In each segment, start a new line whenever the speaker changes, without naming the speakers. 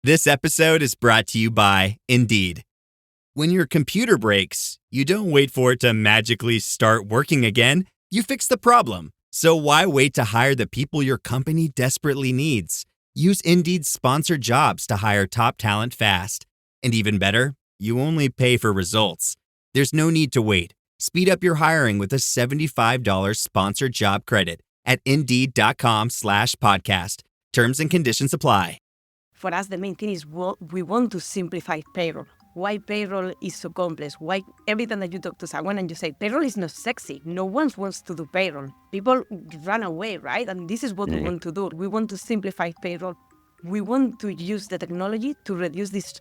This episode is brought to you by Indeed. When your computer breaks, you don't wait for it to magically start working again. You fix the problem. So why wait to hire the people your company desperately needs? Use Indeed's sponsored jobs to hire top talent fast. And even better, you only pay for results. There's no need to wait. Speed up your hiring with a $75 sponsored job credit at Indeed.com/podcast. Terms and conditions apply.
For us, the main thing is we want to simplify payroll. Why payroll is so complex? Why every time that you talk to someone and you say payroll is not sexy, no one wants to do payroll. People run away, right? And this is what we want to do. We want to simplify payroll. We want to use the technology to reduce this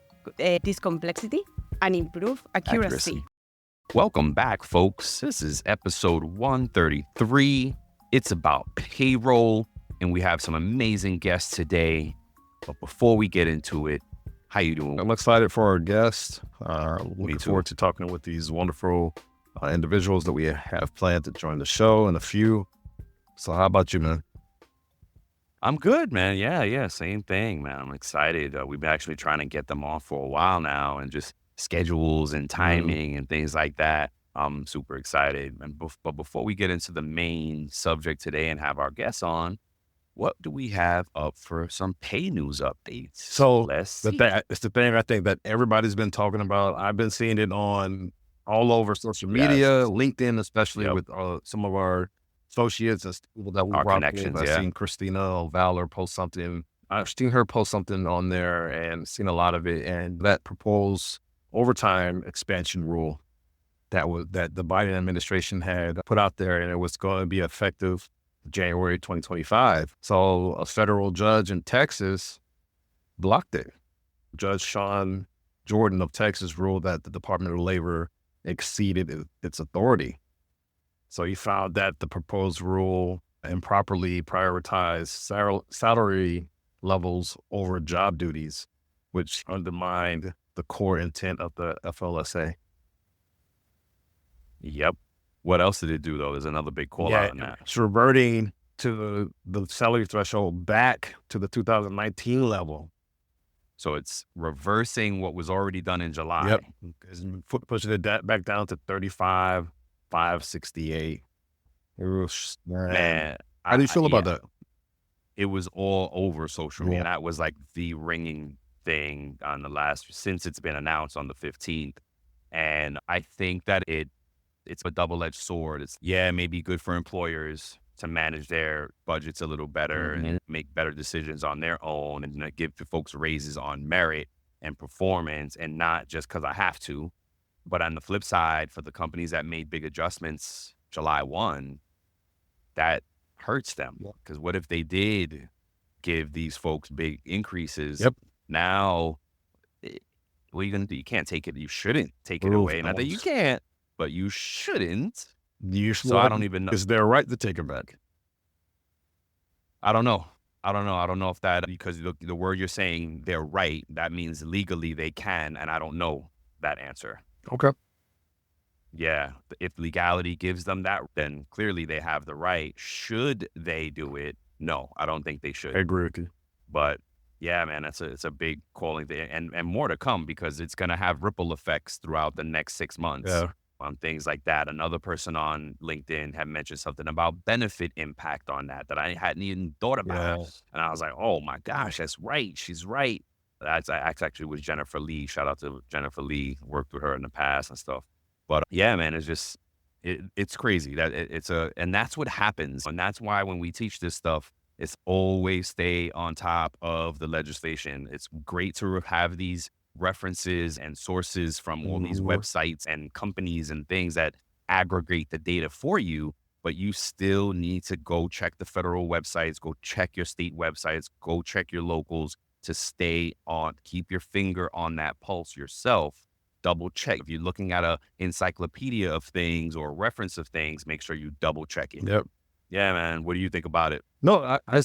complexity and improve accuracy.
Welcome back, folks. This is episode 133. It's about payroll, and we have some amazing guests today. But before we get into it, how you doing?
I'm excited for our guests. Looking forward to talking with these wonderful individuals that we have planned to join the show in a few. So how about you, man?
I'm good, man. Yeah. Same thing, man. I'm excited. We've been actually trying to get them on for a while now, and just schedules and timing and things like that. I'm super excited. But before we get into the main subject today and have our guests on, what do we have up for some pay news updates?
So it's the thing I think that everybody's been talking about. I've been seeing it on all over social media, LinkedIn, especially with some of our associates and people that we
our
rock
connections.
with. I've seen Christina Valor post something. I've seen her post something on there and seen a lot of it. And that proposed overtime expansion rule that the Biden administration had put out there, and it was going to be effective January 2025. So a federal judge in Texas blocked it. Judge Sean Jordan of Texas ruled that the Department of Labor exceeded its authority. So he found that the proposed rule improperly prioritized salary levels over job duties, which undermined the core intent of the FLSA.
Yep. What else did it do, though? There's another big call out on that.
It's reverting to the salary threshold back to the 2019 level.
So it's reversing what was already done in July.
Yep. It's pushing it back down to 35,568.
Man,
how do you feel about that?
It was all over social media. That was like the ringing thing on since it's been announced on the 15th. And I think that it's a double-edged sword. It's maybe good for employers to manage their budgets a little better and make better decisions on their own, and give the folks raises on merit and performance, and not just because I have to. But on the flip side, for the companies that made big adjustments July 1, that hurts them. Because what if they did give these folks big increases? Now, what are you going to do? You can't take it. You shouldn't take it away. Not that you can't, but you shouldn't. So I don't even know.
Is there a right to take it back?
I don't know. I don't know if that, because the word you're saying, they're right, that means legally they can, and I don't know that answer.
Okay.
Yeah. If legality gives them that, then clearly they have the right. Should they do it? No, I don't think they should.
I agree with you.
But yeah, man, it's a big calling thing, and more to come, because it's going to have ripple effects throughout the next 6 months. On things like that. Another person on LinkedIn had mentioned something about benefit impact on that I hadn't even thought about. And I was like, oh my gosh, that's right. She's right. That's actually was Jennifer Lee. Shout out to Jennifer Lee. Worked with her in the past and stuff. But yeah, man, it's just, it's crazy that and that's what happens. And that's why when we teach this stuff, it's always stay on top of the legislation. It's great to have these references and sources from all these websites and companies and things that aggregate the data for you, but you still need to go check the federal websites, go check your state websites, go check your locals to stay on, keep your finger on that pulse yourself. Double check. If you're looking at a encyclopedia of things or a reference of things, make sure you double check it.
Yep.
Yeah, man. What do you think about it?
No, I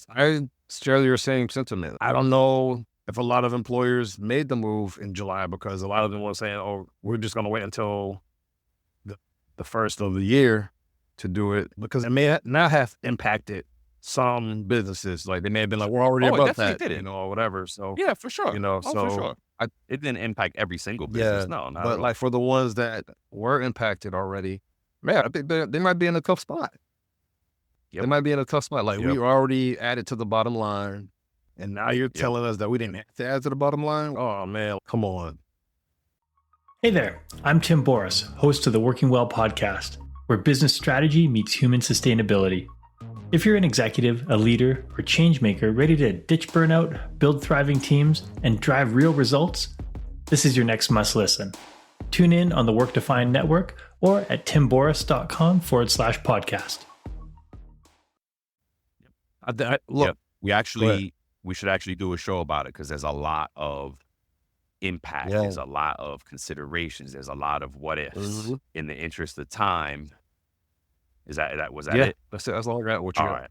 share your same sentiment. I don't know if a lot of employers made the move in July, because a lot of them were saying, oh, we're just going to wait until the first of the year to do it, because it may not have impacted some businesses, like they may have been like, we're already
Oh, it
above
definitely
that,
didn't.
or whatever. So,
Yeah, for sure.
Oh,
For
so
sure. It didn't impact every single business. No, not
but
at all.
like for the ones that were impacted already, man, I think they might be in a tough spot.
Yep.
They might be in a tough spot. Like we already added to the bottom line, and now you're
Yep.
telling us that we didn't have to add to the bottom line? Oh man, come on.
Hey there, I'm Tim Boris, host of the Working Well podcast, where business strategy meets human sustainability. If you're an executive, a leader, or change maker ready to ditch burnout, build thriving teams, and drive real results, this is your next must listen. Tune in on the Work Defined Network or at timboris.com/podcast.
Look,
We should actually do a show about it because there's a lot of impact.
Yeah.
There's a lot of considerations. There's a lot of what ifs.
Mhm.
In the interest of time. Was that
yeah,
it?
that's it. That's all I got. What you
All
got?
right.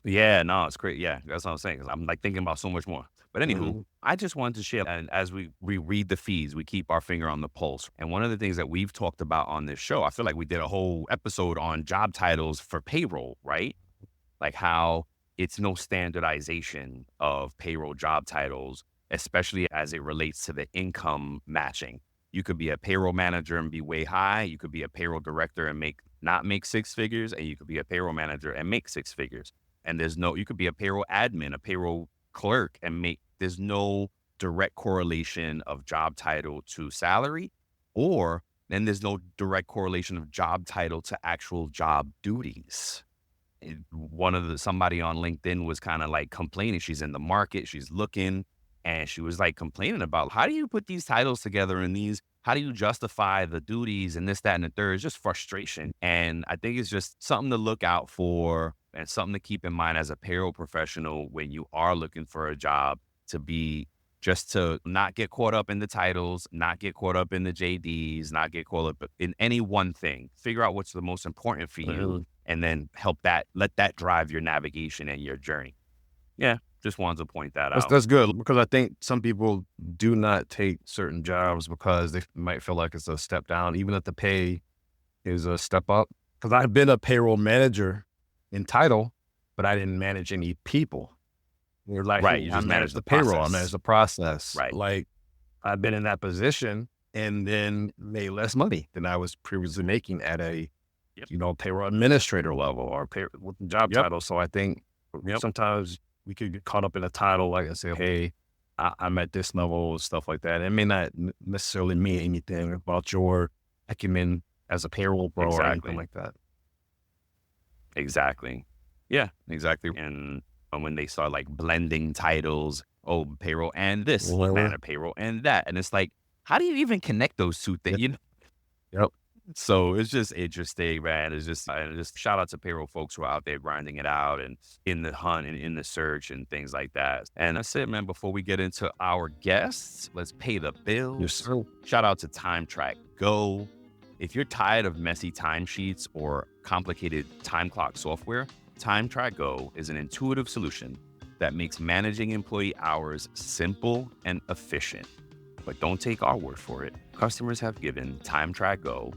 Yeah, no, it's great. Yeah, that's what I'm saying. 'Cause I'm like thinking about so much more. But anywho, I just wanted to share, and as we read the feeds, we keep our finger on the pulse. And one of the things that we've talked about on this show, I feel like we did a whole episode on job titles for payroll, right? Like how it's no standardization of payroll job titles, especially as it relates to the income matching. You could be a payroll manager and be way high. You could be a payroll director and not make six figures, and you could be a payroll manager and make six figures. And you could be a payroll admin, a payroll clerk, and there's no direct correlation of job title to salary, then there's no direct correlation of job title to actual job duties. Somebody on LinkedIn was kind of like complaining. She's in the market, she's looking, and she was like complaining about, how do you put these titles together how do you justify the duties and this, that, and the third? It's just frustration. And I think it's just something to look out for and something to keep in mind as a payroll professional when you are looking for a job, to not get caught up in the titles, not get caught up in the JDs, not get caught up in any one thing. Figure out what's the most important for you, and then let that drive your navigation and your journey. Yeah, just wanted to point that out.
That's good, because I think some people do not take certain jobs because they might feel like it's a step down, even if the pay is a step up. Because I've been a payroll manager in title, but I didn't manage any people. You're like,
right,
hey,
you just manage the
payroll,
process.
I manage the process.
Right.
Like I've been in that position and then made less money than I was previously making at a, payroll administrator level or with the job title. So I think sometimes we could get caught up in a title, like I said, hey, I'm at this level, stuff like that. It may not necessarily mean anything about your acumen as a payroll pro or anything like that.
Exactly. Yeah, exactly. And when they start like blending titles, payroll and this, payroll and that. And it's like, how do you even connect those two things?
Yep.
So it's just interesting, man. It's just shout out to payroll folks who are out there grinding it out and in the hunt and in the search and things like that. And that's it, man. Before we get into our guests, let's pay the bills.
Yes, sir.
Shout out to TimeTrakGO. If you're tired of messy timesheets or complicated time clock software, TimeTrakGO is an intuitive solution that makes managing employee hours simple and efficient. But don't take our word for it. Customers have given TimeTrakGO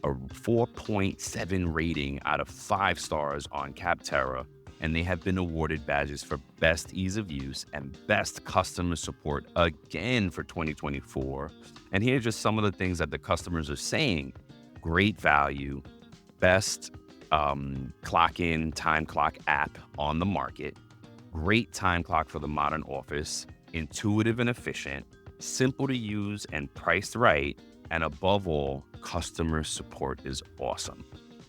a 4.7 rating out of 5 stars on Capterra, and they have been awarded badges for best ease of use and best customer support again for 2024. And here are just some of the things that the customers are saying. Great value, best clock in, time clock app on the market, great time clock for the modern office, intuitive and efficient, simple to use and priced right, and above all, customer support is awesome.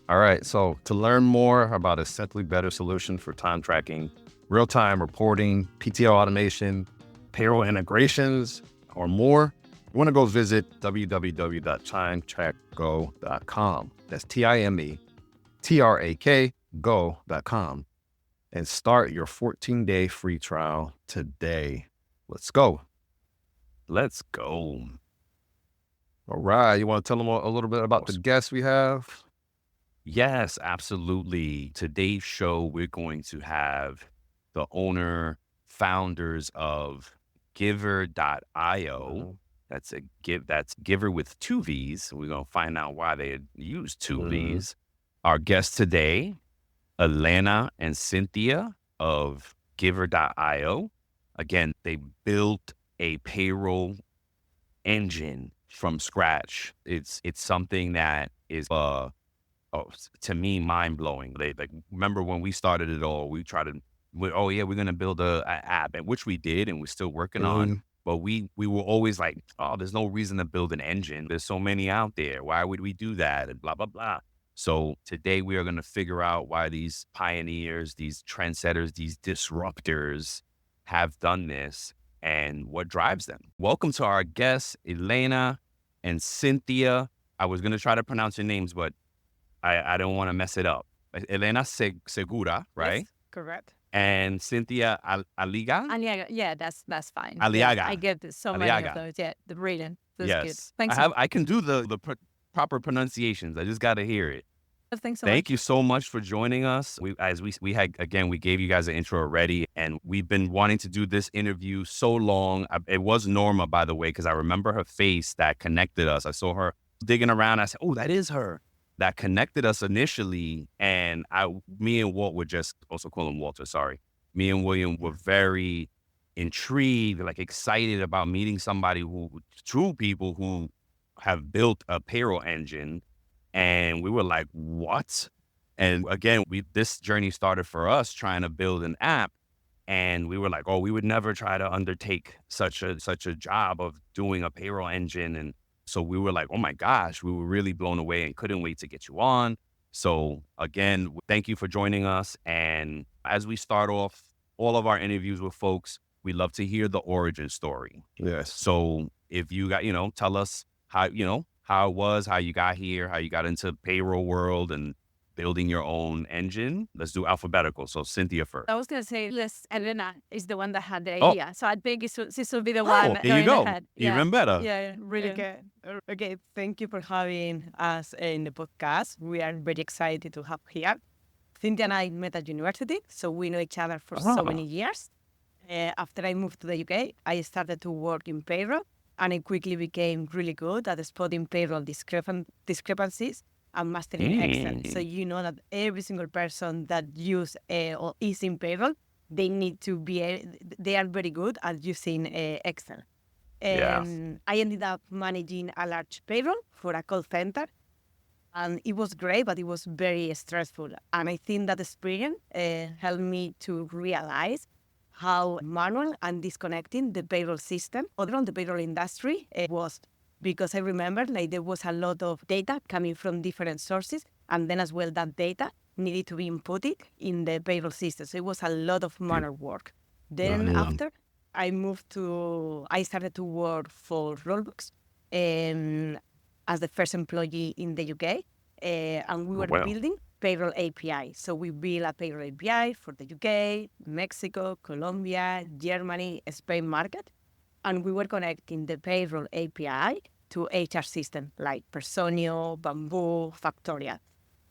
All right, so to learn more about a simply better solution for time tracking, real-time reporting, PTO automation, payroll integrations, or more, you want to go visit www.TimeTrakGo.com. That's TimeTrakGo.com and start your 14-day free trial today. Let's go.
Let's go.
All right. You want to tell them a little bit about the guests we have?
Yes, absolutely. Today's show, we're going to have the founders of Givver.io. That's Givver with 2 V's. We're going to find out why they use 2 V's. Our guest today Elena and Cynthia of Givver.io. Again, they built a payroll engine from scratch. It's something that is to me mind blowing. They like remember when we started it all, we tried to we're gonna build a app, and which we did, and we're still working on. But we were always like, oh, there's no reason to build an engine. There's so many out there. Why would we do that? And blah blah blah. So today we are gonna figure out why these pioneers, these trendsetters, these disruptors have done this and what drives them. Welcome to our guests, Elena and Cynthia. I was going to try to pronounce your names, but I don't want to mess it up. Elena Segura, right?
Yes, correct.
And Cynthia Aliaga?
Aliaga, yeah, that's fine.
Aliaga.
Yeah, I get so many
Aliaga.
of those. Yeah, the brilliant. That's
Yes.
good. Thanks. So
I can do the proper pronunciations. I just got to hear it.
much. Thanks so
Thank
much.
you so much for joining us. We gave you guys an intro already, and we've been wanting to do this interview so long. It was Norma, by the way, because I remember her face that connected us. I saw her digging around. I said, "Oh, that is her." That connected us initially, and me and Walt were just also call him Walter. Sorry, me and William were very intrigued, like excited about meeting somebody true people who have built a payroll engine. And we were like, what? And again, this journey started for us trying to build an app. And we were like, oh, we would never try to undertake such a job of doing a payroll engine. And so we were like, oh my gosh, we were really blown away and couldn't wait to get you on. So again, thank you for joining us. And as we start off all of our interviews with folks, we love to hear the origin story.
Yes.
So if you got, tell us how it was, how you got here, how you got into payroll world and building your own engine. Let's do alphabetical. So Cynthia first.
I was going to say, Elena is the one that had the
Oh.
idea. So I think this will be the one.
There you
going
go.
ahead.
Even better.
Yeah, really. Okay, thank you for having us in the podcast. We are very excited to have here. Cynthia and I met at university, so we know each other for so many years. After I moved to the UK, I started to work in payroll, and I quickly became really good at spotting payroll discrepancies and mastering Excel. So you know that every single person that or is in payroll, they are very good at using Excel. I ended up managing a large payroll for a call center, and it was great, but it was very stressful. And I think that experience helped me to realize how manual and disconnecting the payroll system, or on the payroll industry, was. Because I remember there was a lot of data coming from different sources, and then as well that data needed to be inputted in the payroll system. So it was a lot of manual work. Then after, I started to work for Rollbox as the first employee in the UK, and we were building payroll API. So we built a payroll API for the UK, Mexico, Colombia, Germany, Spain market. And we were connecting the payroll API to HR systems like Personio, Bamboo, Factorial.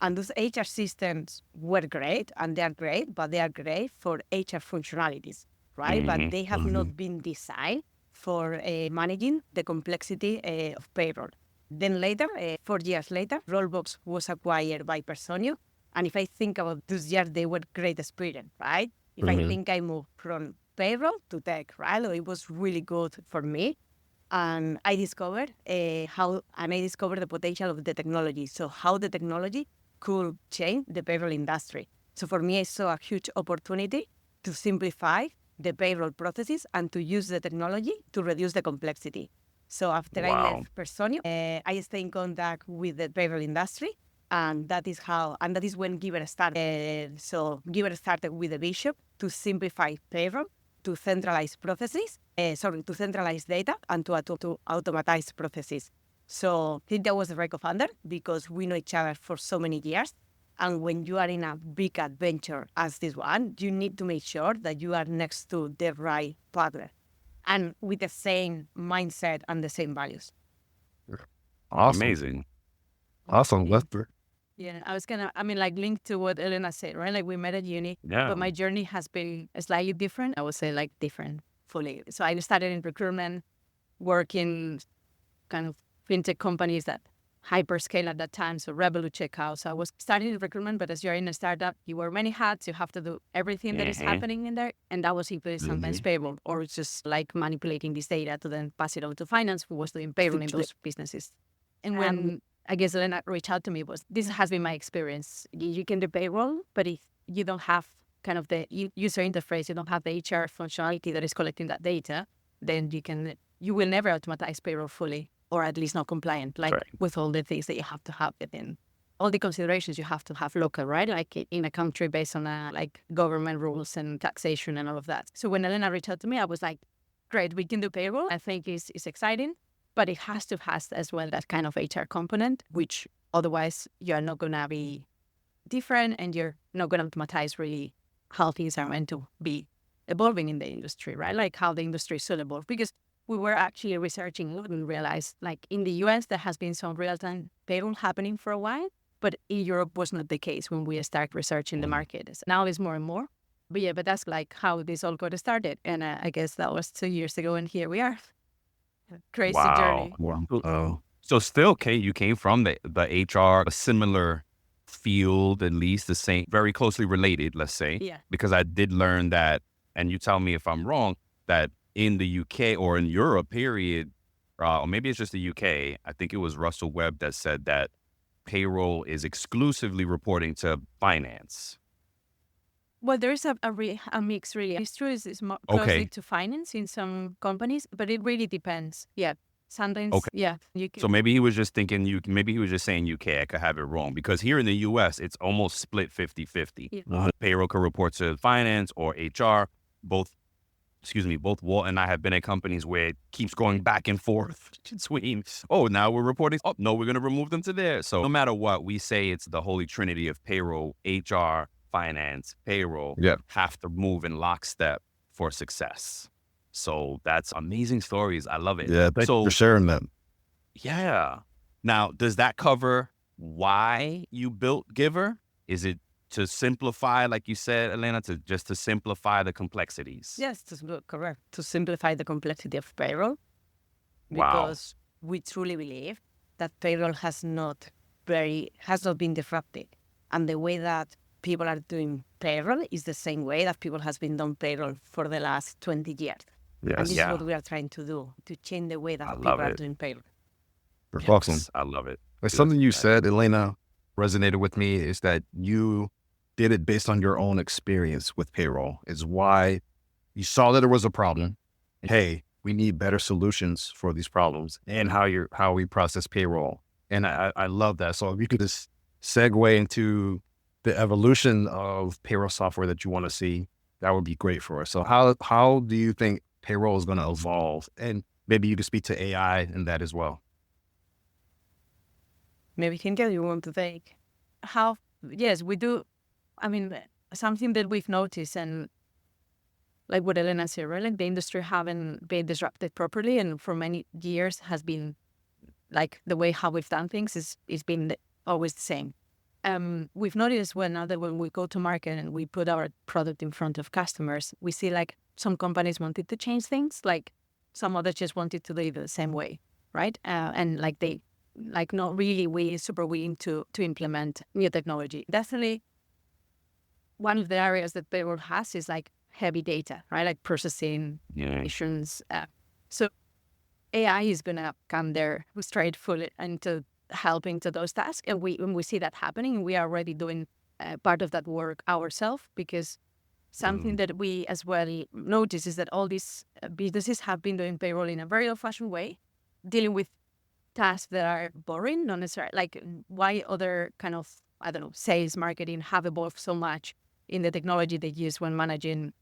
And those HR systems were great, and they are great, but they are great for HR functionalities, right?
Mm-hmm.
But they have not been designed for managing the complexity of payroll. Then later, 4 years later, Rollbox was acquired by Personio. And if I think about those years, they were great experience, right? If I think I moved from payroll to tech, right? So it was really good for me. And I discovered the potential of the technology. So how the technology could change the payroll industry. So for me, I saw a huge opportunity to simplify the payroll processes and to use the technology to reduce the complexity. So after I left Personio, I stayed in contact with the payroll industry, and that is when Givver started. So Givver started with a vision to simplify payroll, to centralize processes, to centralize data, and to automatize processes. So Cynthia was the right co-founder because we know each other for so many years. And when you are in a big adventure as this one, you need to make sure that you are next to the right partner and with the same mindset and the same values.
Awesome.
Amazing.
Awesome.
Yeah, I was link to what Elena said, right? Like we met at uni, but my journey has been slightly different. I would say different fully. So I started in recruitment, working kind of fintech companies that hyperscale at that time, so Revolut checkout. So I was starting in recruitment, but as you're in a startup, you wear many hats. You have to do everything that is happening in there. And that was including sometimes payroll, or it's just like manipulating this data to then pass it on to finance, who was doing payroll in those businesses. And when I guess Elena reached out to me, this has been my experience. You can do payroll, but if you don't have kind of the user interface, you don't have the HR functionality that is collecting that data, then you will never automatize payroll fully, or at least not compliant, like with all the things that you have to have within all the considerations you have to have local, right? Like in a country based on like government rules and taxation and all of that. So when Elena reached out to me, I was like, great, we can do payroll. I think it's exciting, but it has to have as well that kind of HR component, which otherwise you're not going to be different and you're not going to automatize really how things are meant to be evolving in the industry, right? Like how the industry should evolve. Because we were actually researching and realized, like in the US, there has been some real-time payroll happening for a while, but in Europe was not the case when we start researching the market. Now it's more and more. But that's like how this all got started. And I guess that was 2 years ago, and here we are. Crazy journey.
Wow.
So still, Kate, you came from the HR, a similar field, at least the same, very closely related, let's say.
Yeah.
Because I did learn that, and you tell me if I'm wrong, that in the UK or in Europe, period, or maybe it's just the UK, I think it was Russell Webb that said that payroll is exclusively reporting to finance.
Well, there is a mix, really. It's true, it's more closely to finance in some companies, but it really depends. Yeah. Sometimes, yeah. You can...
So maybe he was just thinking, maybe he was just saying UK, I could have it wrong. Because here in the US, it's almost split 50-50.
Yeah.
Payroll could report to finance or HR. Both Walt and I have been at companies where it keeps going back and forth between, now we're reporting, no, we're going to remove them to there. So no matter what, we say it's the holy trinity of payroll, HR, finance, payroll, have to move in lockstep for success. So that's amazing stories. I love it.
Yeah, thanks for sharing them.
Yeah. Now, does that cover why you built Givver? Is it to simplify, like you said, Elena, to simplify the complexities?
Yes, correct. To simplify the complexity of payroll. Because we truly believe that payroll has not been disrupted. And the way that people are doing payroll is the same way that people has been doing payroll for the last 20 years.
Yes.
And this is what we are trying to do, to change the way that people are doing payroll.
That's awesome.
I love it.
Something you said, Elena, resonated with me is that you did it based on your own experience with payroll. Is why you saw that there was a problem. Hey, we need better solutions for these problems and how we process payroll. And I love that. So if you could just segue into the evolution of payroll software that you want to see, that would be great for us. So how do you think payroll is going to evolve? And maybe you could speak to AI in that as well.
Maybe Cynthia, you want to take how? Yes, we do. I mean, something that we've noticed, and like what Elena said, right? Like the industry haven't been disrupted properly, and for many years has been like the way how we've done things is been always the same. We've noticed as well now that when we go to market and we put our product in front of customers, we see like some companies wanted to change things, like some others just wanted to do it the same way, right? And like they not really super willing to implement new technology. Definitely. One of the areas that payroll has is like heavy data, right? Like processing, missions. So AI is going to come there straight fully into helping to those tasks. And when we see that happening, we are already doing part of that work ourselves, because something that we as well notice is that all these businesses have been doing payroll in a very old-fashioned way, dealing with tasks that are boring, not necessarily like why other kind of, sales, marketing have evolved so much in the technology they use when managing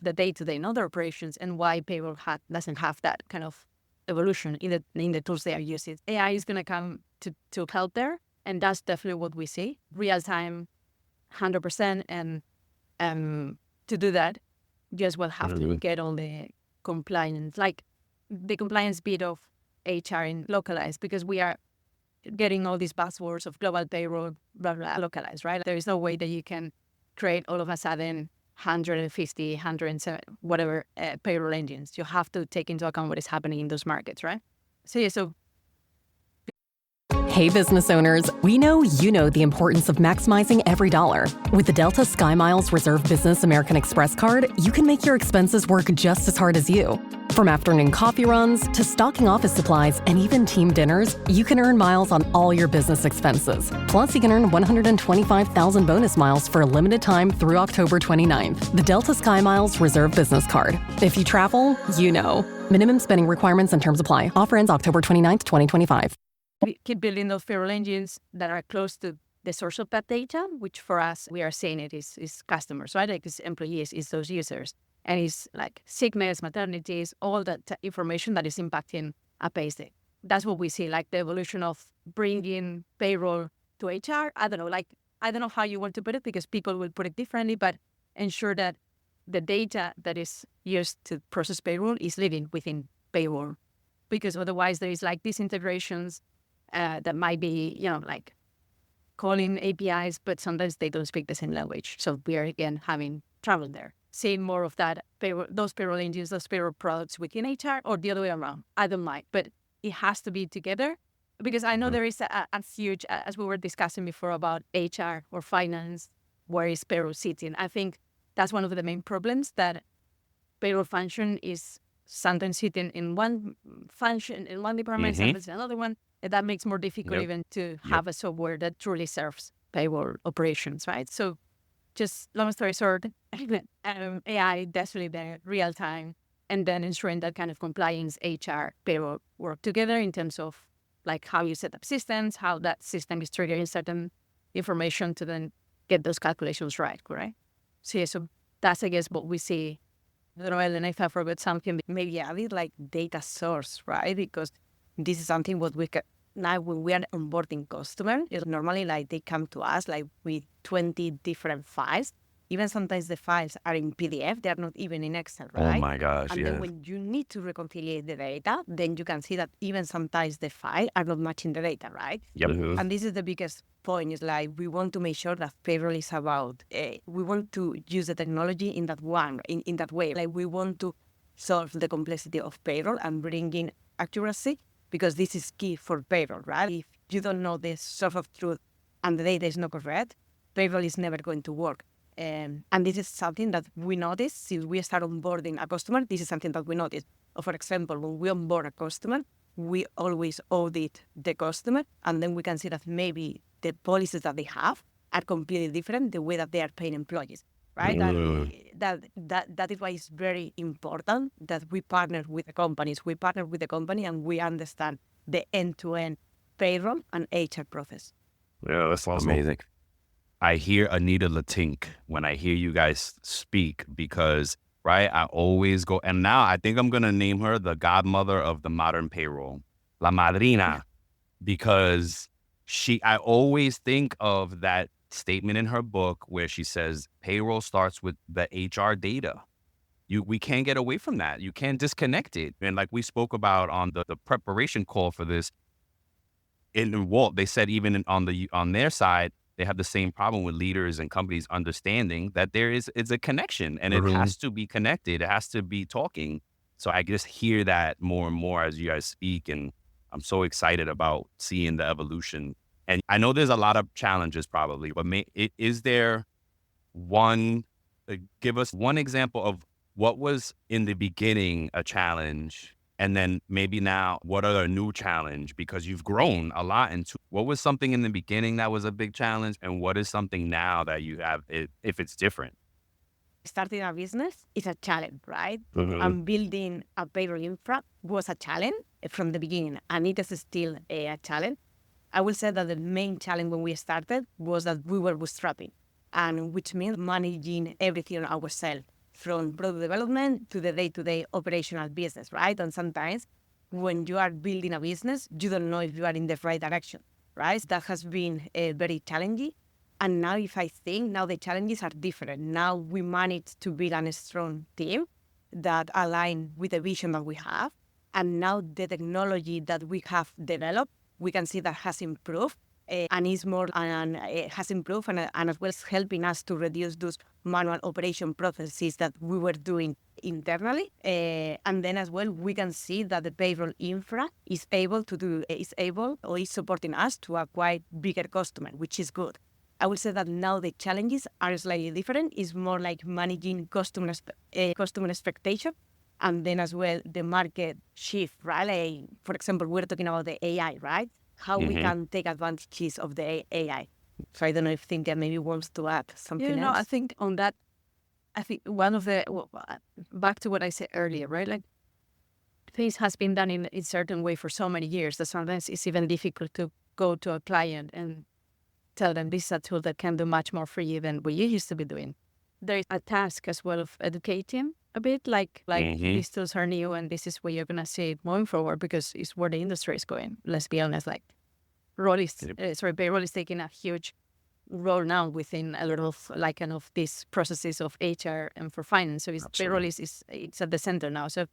the day-to-day and other operations, and why payroll doesn't have that kind of evolution in the tools they are using. AI is going to come to help there, and that's definitely what we see. Real-time, 100%, and to do that, you as well have to get all the compliance, like the compliance bit of HR in localized, because we are getting all these buzzwords of global payroll, blah, blah, localized, right? There is no way that you can create all of a sudden 150, 107, whatever payroll engines. You have to take into account what is happening in those markets, right? So
Hey, business owners, we know you know the importance of maximizing every dollar. With the Delta SkyMiles Reserve Business American Express card, you can make your expenses work just as hard as you. From afternoon coffee runs to stocking office supplies and even team dinners, you can earn miles on all your business expenses. Plus, you can earn 125,000 bonus miles for a limited time through October 29th. The Delta SkyMiles Reserve Business Card. If you travel, you know. Minimum spending requirements and terms apply. Offer ends October 29th, 2025.
We keep building those payroll engines that are close to the source of that data, which for us, we are saying it is customers, right? Like it's employees, it's those users. And it's like sickness, maternities, all that information that is impacting a payslip. That's what we see, like the evolution of bringing payroll to HR. I don't know how you want to put it because people will put it differently, but ensure that the data that is used to process payroll is living within payroll. Because otherwise there is like these integrations that might be, like calling APIs, but sometimes they don't speak the same language. So we are again having trouble there. Seeing more of that, those payroll engines, those payroll products within HR or the other way around. I don't mind, but it has to be together because I know there is a huge, as we were discussing before about HR or finance, where is payroll sitting? I think that's one of the main problems, that payroll function is sometimes sitting in one function, in one department, sometimes in another one. And that makes more difficult even to have a software that truly serves payroll operations, right? So just long story short, AI definitely there, real time, and then ensuring that kind of compliance, HR, payroll work together in terms of like how you set up systems, how that system is triggering certain information to then get those calculations right, correct? So yeah, so that's, I guess, what we see. I don't know, Elena, if I forgot something, maybe added like data source, right? Because this is something what we can, now when we are onboarding customers, it's normally like they come to us like with 20 different files. Even sometimes the files are in PDF, they're not even in Excel, right?
Oh my gosh,
and then when you need to reconcile the data, then you can see that even sometimes the files are not matching the data, right?
Yep.
And this is the biggest point, is like we want to make sure that payroll is about, we want to use the technology in that in that way. Like we want to solve the complexity of payroll and bring in accuracy, because this is key for payroll, right? If you don't know the source of truth and the data is not correct, payroll is never going to work. And this is something that we notice since we start onboarding a customer. This is something that we notice. For example, when we onboard a customer, we always audit the customer, and then we can see that maybe the policies that they have are completely different the way that they are paying employees, right? That is why it's very important that we partner with the companies. We partner with the company and we understand the end-to-end payroll and HR process.
Yeah, that's awesome.
Amazing. I hear Anita Latink when I hear you guys speak because, right, I always go, and now I think I'm going to name her the godmother of the modern payroll, La Madrina, because I always think of that statement in her book where she says payroll starts with the HR data. We can't get away from that. You can't disconnect it. And like we spoke about on the preparation call for this, in Walt, they said even on their side, they have the same problem with leaders and companies understanding that it's a connection, and it has to be connected. It has to be talking. So I just hear that more and more as you guys speak, and I'm so excited about seeing the evolution. And I know there's a lot of challenges probably, but is there give us one example of what was in the beginning a challenge, and then maybe now what are a new challenge, because you've grown a lot into what was something in the beginning that was a big challenge, and what is something now that you have if it's different?
Starting a business is a challenge, right? And building a payroll infra was a challenge from the beginning, and it is still a challenge. I will say that the main challenge when we started was that we were bootstrapping, and which means managing everything ourselves, from product development to the day-to-day operational business, right? And sometimes when you are building a business, you don't know if you are in the right direction, right? That has been very challenging. And now if I think, now the challenges are different. Now we manage to build a strong team that align with the vision that we have. And now the technology that we have developed, we can see that has improved. and is more and it has improved and as well as helping us to reduce those manual operation processes that we were doing internally. And then as well, we can see that the payroll infra is able or is supporting us to acquire bigger customer, which is good. I would say that now the challenges are slightly different. It's more like managing customer expectation. And then as well, the market shift, right? Like, for example, we're talking about the AI, right? How we can take advantages of the AI. So I don't know if Cynthia maybe wants to add something else.
No, I think on that, one of the, back to what I said earlier, right? Like things has been done in a certain way for so many years that sometimes it's even difficult to go to a client and tell them this is a tool that can do much more for you than what you used to be doing. There is a task as well of educating a bit, like these tools are new and this is where you're going to see it moving forward because it's where the industry is going. Let's be honest, like payroll is taking a huge role now within a lot of like kind of these processes of HR and for finance. So payroll is it's at the center now. So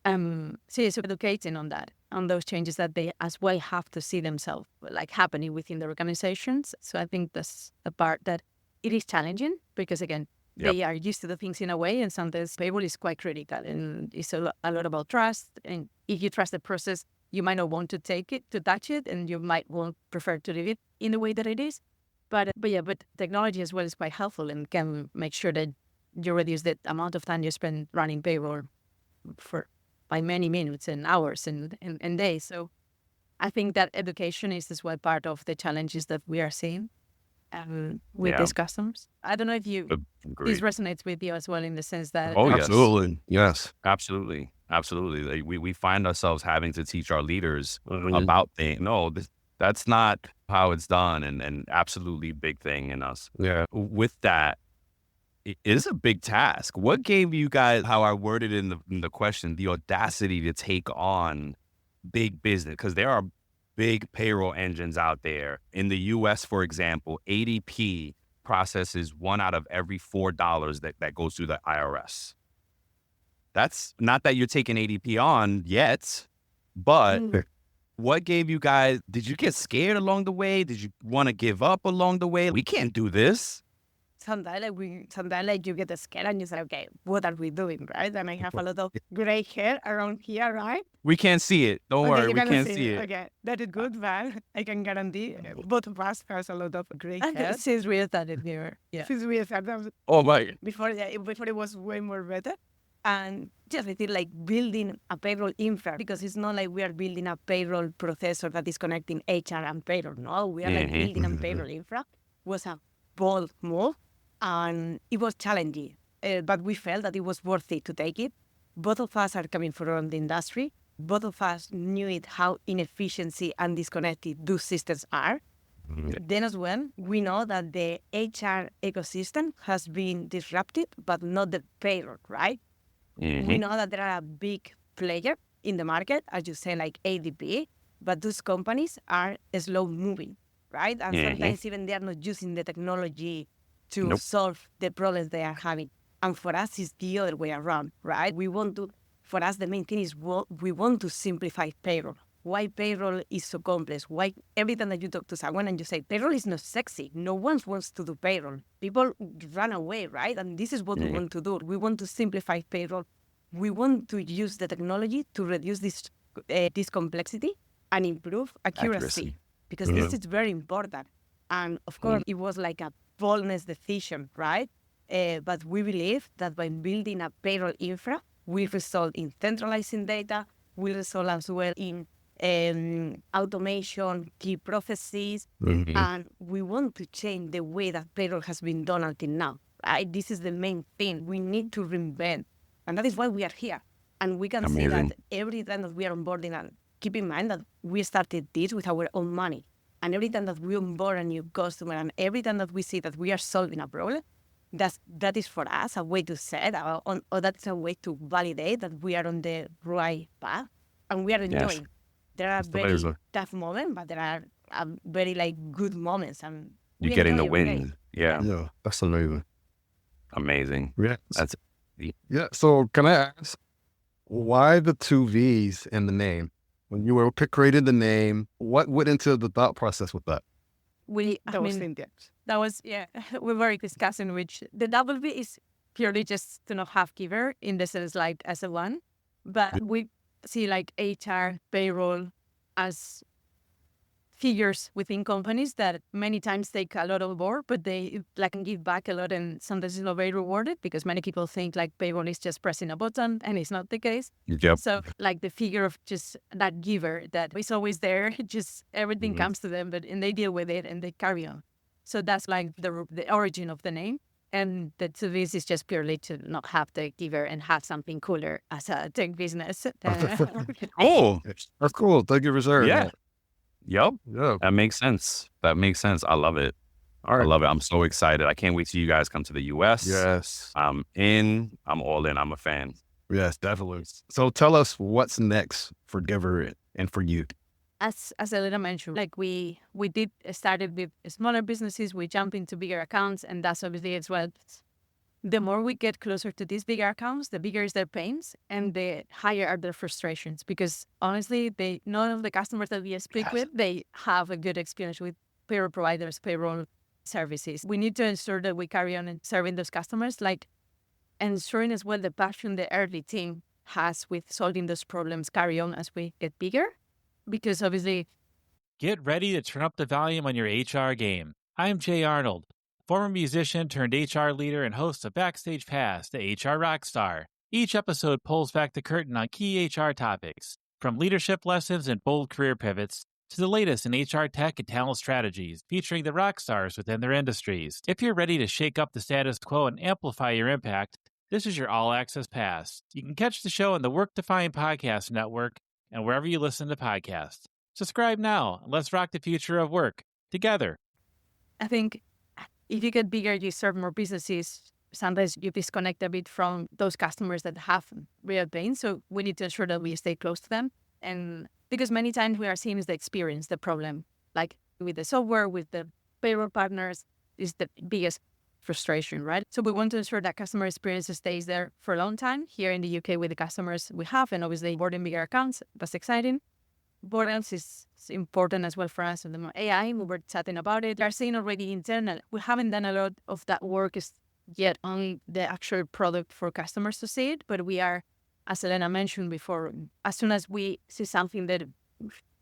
it's educating on that, on those changes that they as well have to see themselves like happening within the organizations. So I think that's the part that it is challenging because again, they are used to the things in a way, and sometimes payroll is quite critical, and it's a lot about trust. And if you trust the process, you might not want to touch it, and you might prefer to leave it in the way that it is. But technology as well is quite helpful and can make sure that you reduce the amount of time you spend running payroll by many minutes and hours and days. So I think that education is as well part of the challenges that we are seeing with these customers. I don't know if this resonates with you as well in the sense that...
Oh, yes.
Absolutely. Yes.
Absolutely. Like we find ourselves having to teach our leaders about things. No, that's not how it's done, and absolutely big thing in us.
Yeah.
With that, it is a big task. What gave you guys, how I worded in the question, the audacity to take on big business? Because there are big payroll engines out there. In the US, for example, ADP processes 1 out of every $4 that goes through the IRS. That's not that you're taking ADP on yet, but what gave you guys, did you get scared along the way? Did you want to give up along the way? We can't do this.
Sometimes you get scared and you say, okay, what are we doing, right? And I have a lot of gray hair around here, right?
We can't see it. Don't worry, we can't see it.
Okay, that is good, but I can guarantee both of us has a lot of gray hair.
Since we started here. Yeah.
Since we started.
Oh my.
Before it was way more better. And just I feel like building a payroll infra, because it's not like we are building a payroll processor that is connecting HR and payroll. No, we are like building a payroll infra. Was a bold move. And it was challenging, but we felt that it was worth it to take it. Both of us are coming from the industry. Both of us knew how inefficiency and disconnected those systems are. Then as well, we know that the HR ecosystem has been disrupted, but not the payroll, right? We know that there are a big player in the market, as you say, like ADP, but those companies are slow moving, right? And sometimes even they are not using the technology to solve the problems they are having. And for us, it's the other way around, right? For us, the main thing is we want to simplify payroll. Why payroll is so complex? Why every time that you talk to someone and you say, payroll is not sexy. No one wants to do payroll. People run away, right? And this is what we want to do. We want to simplify payroll. We want to use the technology to reduce this complexity and improve accuracy. Because this is very important. And of course, it was like a boldness decision, right? But we believe that by building a payroll infra, we result in centralizing data, we result as well in automation, key processes, and we want to change the way that payroll has been done until now. Right? This is the main thing. We need to reinvent, and that is why we are here. And we can see that every time that we are onboarding, and keep in mind that we started this with our own money. And every time that we onboard a new customer, and every time that we see that we are solving a problem, that is for us a way to set, or that's a way to validate that we are on the right path, and we are enjoying. Yes. There are very tough moments, but there are very good moments, and
you're getting the win. Yeah,
that's amazing.
Amazing.
Yeah,
that's
So can I ask, why the 2 V's in the name? When you were creating the name, what went into the thought process with that?
That was Cynthia.
that was, yeah, we were discussing which the WB is purely just to not have Givver in the sense like as a one, but we see like HR, payroll as figures within companies that many times take a lot on board, but they like can give back a lot, and sometimes it's not very rewarded because many people think like payroll is just pressing a button, and it's not the case.
Yep.
So like the figure of just that giver that is always there, just everything comes to them, and they deal with it and they carry on. So that's like the origin of the name. And so this is just purely to not have the giver and have something cooler as a tech business.
Cool.
That's cool. Thank you for sharing.
Yeah.
that.
Yep.
Yeah.
That makes sense. I love it.
All right.
I love it. I'm so excited. I can't wait till you guys come to the US.
Yes.
I'm in. I'm all in. I'm a fan.
Yes, definitely. So tell us what's next for Givver and for you.
As Elena mentioned, like we did started with smaller businesses, we jump into bigger accounts, and that's obviously as well. The more we get closer to these bigger accounts, the bigger is their pains and the higher are their frustrations. Because honestly, none of the customers that we speak with, they have a good experience with payroll providers, payroll services. We need to ensure that we carry on serving those customers, like ensuring as well the passion the early team has with solving those problems carry on as we get bigger. Because obviously,
get ready to turn up the volume on your HR game. I'm Jay Arnold, former musician turned HR leader and host of Backstage Pass, the HR Rockstar. Each episode pulls back the curtain on key HR topics, from leadership lessons and bold career pivots to the latest in HR tech and talent strategies, featuring the rock stars within their industries. If you're ready to shake up the status quo and amplify your impact, this is your all-access pass. You can catch the show on the Work Defined Podcast Network and wherever you listen to podcasts. Subscribe now, and let's rock the future of work together.
I think if you get bigger, you serve more businesses. Sometimes you disconnect a bit from those customers that have real pain. So we need to ensure that we stay close to them. And because many times we are seeing is the experience, the problem. Like with the software, with the payroll partners, is the biggest frustration, right? So we want to ensure that customer experience stays there for a long time here in the UK with the customers we have, and obviously boarding bigger accounts. That's exciting. What else is important as well for us? And the AI, we were chatting about it. We are seeing already internal. We haven't done a lot of that work yet on the actual product for customers to see it, but we are, as Elena mentioned before, as soon as we see something that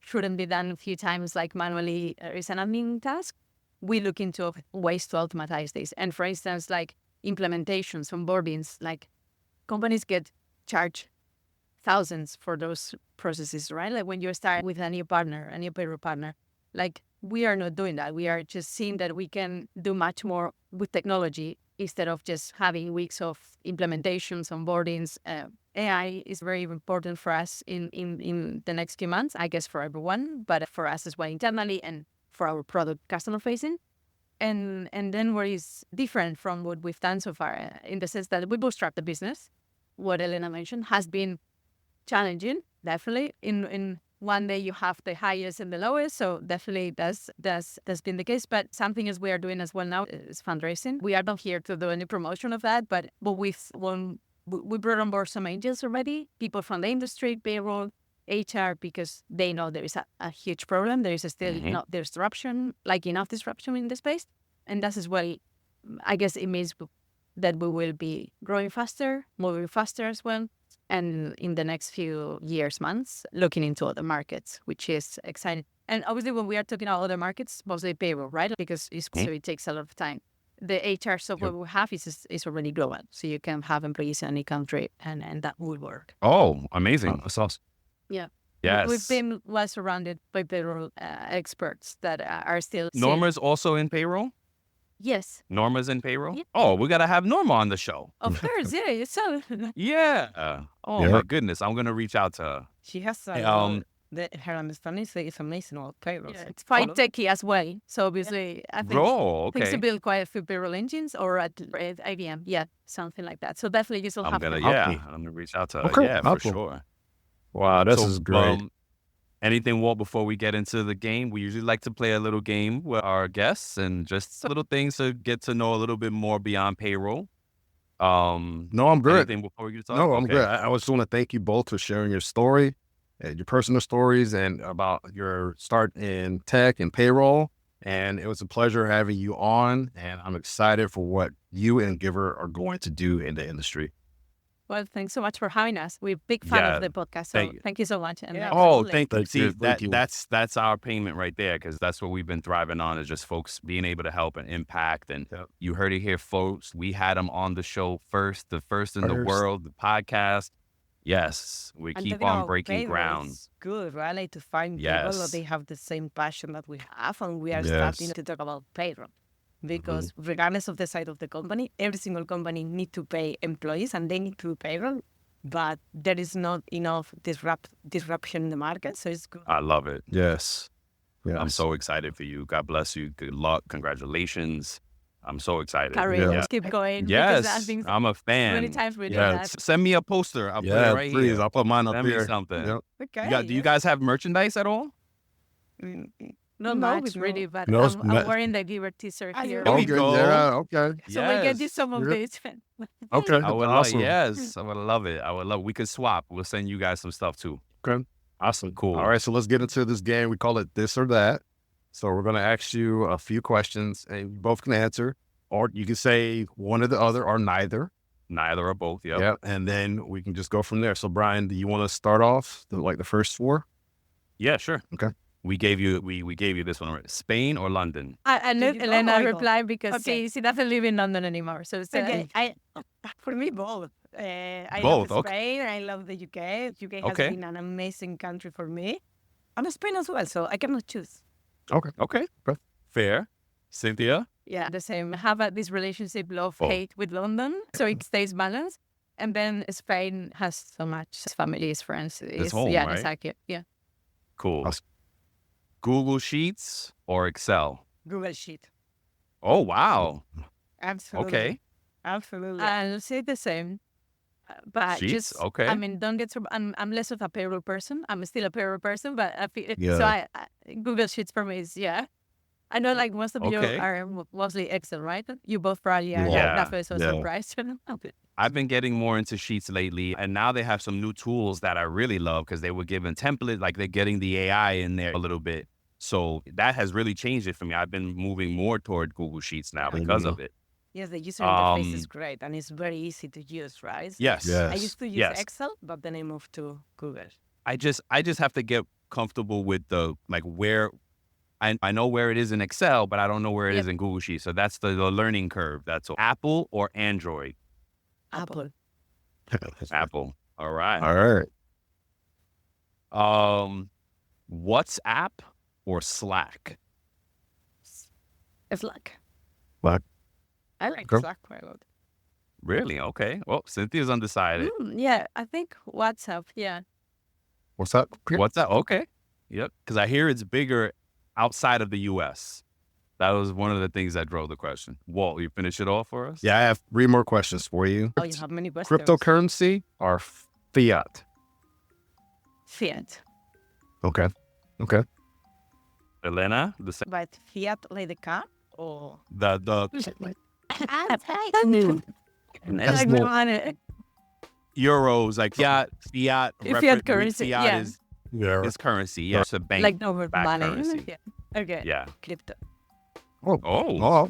shouldn't be done a few times, like manually is an admin task, we look into ways to automatize this. And for instance, like implementations, onboardings, like companies get charged thousands for those processes, right? Like when you start with a new partner, a new payroll partner, like we are not doing that. We are just seeing that we can do much more with technology instead of just having weeks of implementations, onboardings. AI is very important for us in the next few months, I guess for everyone, but for us as well internally and for our product customer facing. And then what is different from what we've done so far in the sense that we bootstrap the business, what Elena mentioned, has been challenging, definitely. In one day you have the highest and the lowest, so definitely that's been the case. But something as we are doing as well now is fundraising. We are not here to do any promotion of that, but we brought on board some angels already, people from the industry, payroll, HR, because they know there is a huge problem. There is still not disruption, like enough disruption in the space. And that's as well, I guess it means that we will be growing faster, moving faster as well. And in the next few years, months, looking into other markets, which is exciting. And obviously when we are talking about other markets, mostly payroll, right? Because so it takes a lot of time. The HR software we have is already global. So you can have employees in any country and that will work.
Oh, amazing. That's awesome.
Yeah.
Yes.
We've been well surrounded by payroll experts that are still...
Norma's also in payroll?
Yes.
Norma's in payroll?
Yeah.
Oh, we got to have Norma on the show.
Of course, yeah. So
Yeah. Oh, my goodness. I'm going to reach out to her.
She has her understanding is amazing about payroll.
yeah, it's quite techy as well. So obviously, I think
Okay.
things to build quite a few payroll engines or at IBM. Yeah, something like that. So definitely you still
I'm
have
going to,
to...
I'm going to reach out to her.
Okay.
Yeah, for
Cool.
sure.
Wow, this is great.
Anything more before we get into the game? We usually like to play a little game with our guests and just little things to get to know a little bit more beyond payroll.
No, I'm good.
Anything before we get to
No, I'm good. I just want to thank you both for sharing your story, your personal stories, and about your start in tech and payroll. And it was a pleasure having you on. And I'm excited for what you and Givver are going to do in the industry.
Well, thanks so much for having us. We're big fan of the podcast, so thank you so much. And
thank you. See, that's our payment right there, because that's what we've been thriving on, is just folks being able to help and impact. And you heard it here, folks. We had them on the show first, the first in the world, the podcast. Yes, we keep on breaking ground.
It's good, right? Like to find people that they have the same passion that we have, and we are starting to talk about payroll. Because regardless of the size of the company, every single company needs to pay employees and they need to do payroll, but there is not enough disruption in the market, so it's good.
I love it.
Yes.
I'm so excited for you. God bless you. Good luck. Congratulations. I'm so excited.
Keep going.
Yes, I'm a fan.
Many times we do that.
Send me a poster. I'll put it right
please.
here.
I'll put mine up
Send
here.
me something.
Yep.
Okay.
Do you guys have merchandise at all?
Not much, really, but
No,
I'm wearing the Givver t-shirt here.
There we go.
Okay.
So we'll get you some of these.
Okay.
I would
awesome.
I would love it. We could swap. We'll send you guys some stuff too.
Okay. Awesome.
Cool.
All right. So let's get into this game. We call it This or That. So we're going to ask you a few questions and you both can answer, or you can say one or the other or neither.
Neither or both. Yep.
Yeah. And then we can just go from there. So Brian, do you want to start off the first four?
Yeah, sure.
Okay.
We gave you this one, right? Spain or London?
I let Elena reply because she doesn't live in London anymore. So it's
For me, both. I
Both,
love Spain. I love the UK. UK has been an amazing country for me. And Spain as well, so I cannot choose.
Okay. Fair. Cynthia?
Yeah, the same. I have this relationship, love-hate with London, so it stays balanced. And then Spain has so much families, friends.
It's home, right?
Exactly. Yeah.
Cool. Google Sheets or Excel?
Google Sheet.
Oh, wow.
Absolutely.
Okay.
Absolutely.
I'll say the same. But
Sheets?
just,
Okay.
I mean, don't get so, I'm less of a payroll person. I'm still a payroll person, but I feel, so I Google Sheets for me is, I know like most of you are mostly Excel, right? You both probably are. That's why I'm so surprised.
I've been getting more into Sheets lately, and now they have some new tools that I really love because they were given templates, like they're getting the AI in there a little bit. So that has really changed it for me. I've been moving more toward Google Sheets now because of it.
Yes, the user interface is great, and it's very easy to use, right?
Yes.
I used to use Excel, but then I moved to Google.
I just have to get comfortable with the, like, where I know where it is in Excel, but I don't know where it is in Google Sheets. So that's the learning curve. That's all. Apple or Android?
Apple.
Apple. All right.
All right.
WhatsApp or Slack?
Slack.
Slack.
I like Slack quite a lot.
Really? Okay. Well, Cynthia's undecided.
Yeah, I think WhatsApp. Yeah.
What's that?
WhatsApp? Okay. Yep. Because I hear it's bigger outside of the U.S. That was one of the things that drove the question. Walt, you finish it off for us?
Yeah, I have 3 more questions for you.
Oh, you have many questions.
Cryptocurrency or fiat?
Fiat.
Okay.
Elena?
But fiat like the car or?
The euros, like fiat
currency.
Fiat is currency. Yeah, it's a bank.
Like no money.
Currency.
Yeah.
Okay.
Yeah.
Crypto.
Oh,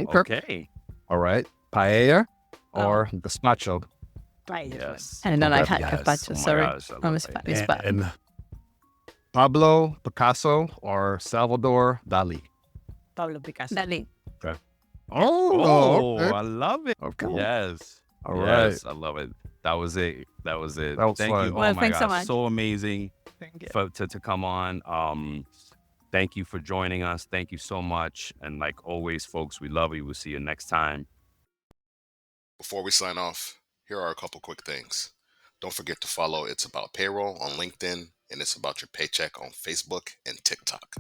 okay. All right. Paella or gazpacho?
Paella.
Yes.
I don't like gazpacho. Sorry. I'm a Spanish.
And Pablo Picasso or Salvador Dali?
Pablo Picasso.
Dali.
Okay.
Okay. I love it.
Okay.
Yes.
All right.
I love it. That was it.
That was
Thank
fun.
you.
Well,
oh my
thanks
God.
so much.
So amazing
Thank you.
to come on. Thank you for joining us. Thank you so much. And like always, folks, we love you. We'll see you next time.
Before we sign off, here are a couple quick things. Don't forget to follow It's About Payroll on LinkedIn and It's About Your Paycheck on Facebook and TikTok.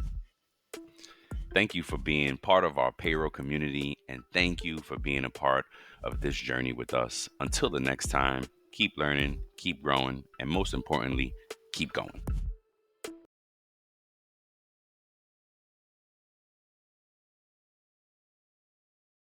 Thank you for being part of our payroll community, and thank you for being a part of this journey with us. Until the next time, keep learning, keep growing, and most importantly, keep going.